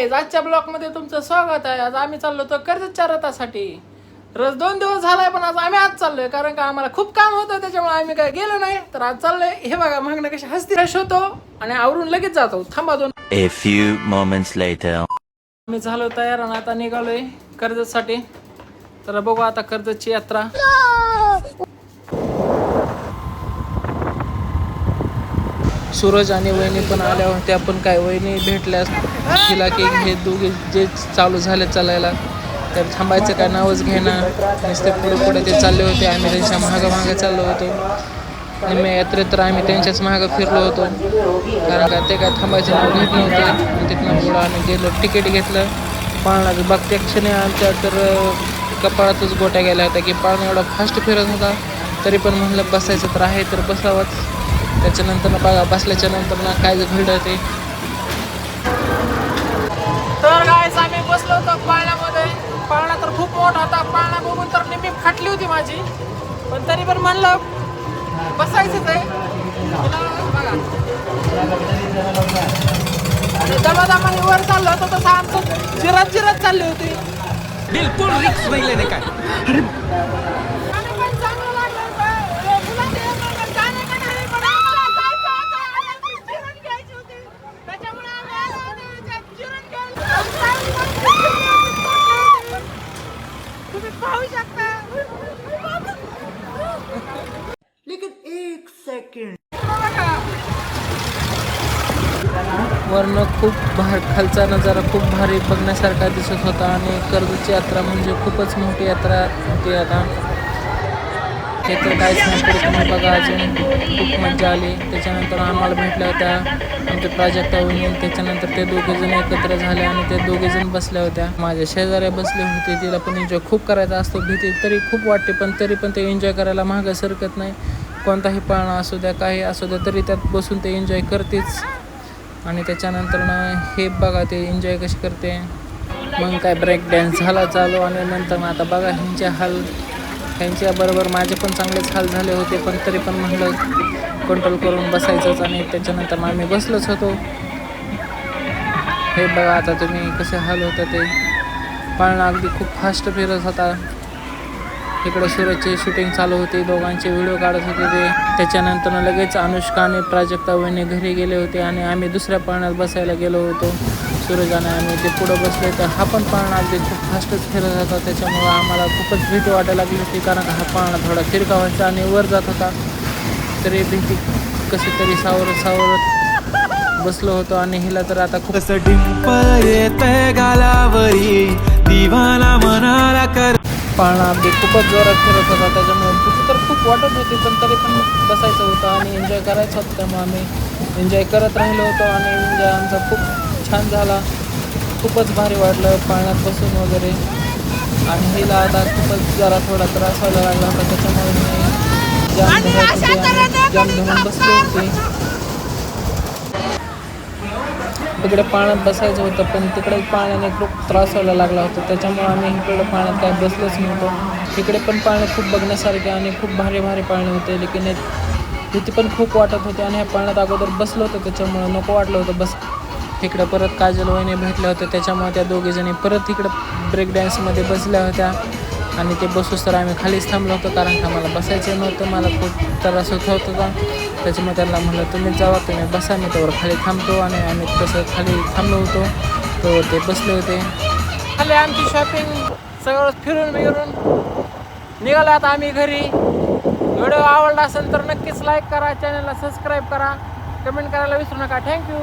Guys, आजच्या ब्लॉगमध्ये तुमचं स्वागत आहे. आज आम्ही चाललो तर कर्जतच्या रथासाठी. रथ 2 दिवस झालाय, पण आज चाललोय कारण का आम्हाला खूप काम होतं, त्याच्यामुळे आम्ही काय गेलो नाही. तर आज चाललोय. हे बघा मागणं कशी हस्ती रश होतो आणि आवरून लगेच जातो. थांबा दोन. A few moments later. आम्ही झालो तयार आणि आता निघालोय कर्जतसाठी. तर बघू आता कर्जतची यात्रा. सूरज आणि वहिनी पण आल्या होत्या, पण काय वहिनी भेटल्यास तिला की हे दोघे जे चालू झाले चालायला, तर थांबायचं काय नावच घेणार. नुसते पुढे ते चालले होते. आम्ही त्यांच्या मागं चाललो होतो. निम्म्या यात्रेत तर आम्ही त्यांच्याच मागं फिरलो होतो, कारण का ते काय थांबायचं नाव घेत नव्हते. आणि तिथनं पुढं आम्ही गेलो, तिकीट घेतलं. पाळणा बघत्या क्षणी आमच्या तर कपाळातच गोट्या गेल्या होत्या की पाळणा एवढा फास्ट फिरत होता. तरी पण म्हणलं बसायचं तर आहे तर बसावंच. त्याच्यानंतर बघा बसल्याच्या नंतर ना काय घडलं ते. तर गाईस आम्ही बसलो होतो पाळण्यामध्ये. पाळणा तर खूप मोठा होता. पाळणा बघून तर निम्मी फाटली होती माझी, पण तरी पण म्हणलं बसायचंच आहे. आणि दमादमाने वर चाललो होतो तसं आमचं चिरत चालली होती. बिलकुल रिक्स नाही लेने का. वरनं खूप खालचा नजारा खूप भारी बघण्यासारखा दिसत होता. आणि कर्जतची यात्रा म्हणजे खूपच मोठी यात्रा होती. आता हे तर काहीच नाही, पुढे तुम्ही बघा. अजून खूप मजा आली. त्याच्यानंतर आम्हाला भेटल्या होत्या आमच्या प्राजक्ता वहिनी. त्याच्यानंतर ते दोघेजण एकत्र झाले आणि ते दोघेजण बसल्या होत्या. माझ्या शेजाऱ्या बसले होते. तिला पण एन्जॉय खूप करायचा असतो. भीती तरी खूप वाटते, पण तरी पण ते एन्जॉय करायला मागं सरकत नाही. कोणताही पाळणा असू द्या, काही असू द्या, तरी त्यात बसून ते एन्जॉय करतेच. आणि त्याच्यानंतर ना हे बघा ते एन्जॉय कशी करते. मग काय ब्रेक डॅन्स झाला चालू. आणि नंतर आता बघा ह्यांच्याबरोबर माझे पण चांगलेच हाल झाले होते, पण तरी पण म्हटलं कंट्रोल करून बसायचंच. आणि त्याच्यानंतर आम्ही बसलोच होतो. हे बघा आता तुम्ही कसे हाल होतं ते. पाळणा अगदी खूप फास्ट फिरत होता. इकडं सूरजची शूटिंग चालू होती, दोघांचे व्हिडिओ काढत होते ते. त्याच्यानंतर लगेच अनुष्का आणि प्राजक्ता वहिनी घरी गेले होते आणि आम्ही दुसऱ्या पाळण्यात बसायला गेलो होतो. सूरज आणि आम्ही ते पुढं बसले, तर हा पण पाळणा अगदी खूप फास्टच फिरत होता. त्याच्यामुळं आम्हाला खूपच भीती वाटायला लागली होती, कारण हा पाळणा थोडा तिरका व्हायचा आणि वर जात होता. तरी भीती कशी तरी सावरत बसलो होतो. आणि हिला तर आता खूप डिंपल येतंय गालावरी, दिवाना मनाला कर. पाळणा अगदी खूपच जोरात फिरत होता. त्याच्यामुळे भीती तर खूप वाटत होती, पण तरी पण बसायचं होतं आणि एन्जॉय करायचं होतं. त्यामुळे आम्ही एन्जॉय करत राहिलो होतो. आणि एन्जॉय आमचा खूप छान झाला. खूपच भारी वाटलं पाळण्यात बसून वगैरे. आणि हिला आता खूपच जरा थोडा त्रास व्हायला लागला होता, त्याच्यामुळे मी जाम धरून बसली होती. तिकडे पाण्यात बसायचं होतं, पण तिकडे पाण्याने खूप त्रास व्हायला लागला होता. त्याच्यामुळे आम्ही इकडे पाण्यात काय बसलोच नव्हतो. तिकडे पण पाणी खूप बघण्यासारखे आणि खूप भारी पाणी होते. लेकिन भीती पण खूप वाटत होती. आणि ह्या पाण्यात अगोदर बसलो होतं, त्याच्यामुळे नको वाटलं होतं बस. तिकडे परत काजल वहिनी भेटल्या होत्या, त्याच्यामुळे त्या दोघीजणी परत तिकडे ब्रेक डॅन्समध्ये बसल्या होत्या. आणि ते बसूस तर आम्ही खालीच थांबलो होतो, कारण का मला बसायचं नव्हतं. मला खूप त्रास होत होता. त्याच्यामुळे त्यांना म्हणलं तुम्ही जावा, तुम्ही बसा, मी त्यावर खाली थांबतो. आणि आम्ही तसं खाली थांबलो होतो, तर ते बसले होते. खाली आमची शॉपिंग सगळं फिरून निघालो आता आम्ही घरी. व्हिडिओ आवडला असेल तर नक्कीच लाईक करा, चॅनलला सबस्क्राईब करा, कमेंट करायला विसरू नका. थँक्यू.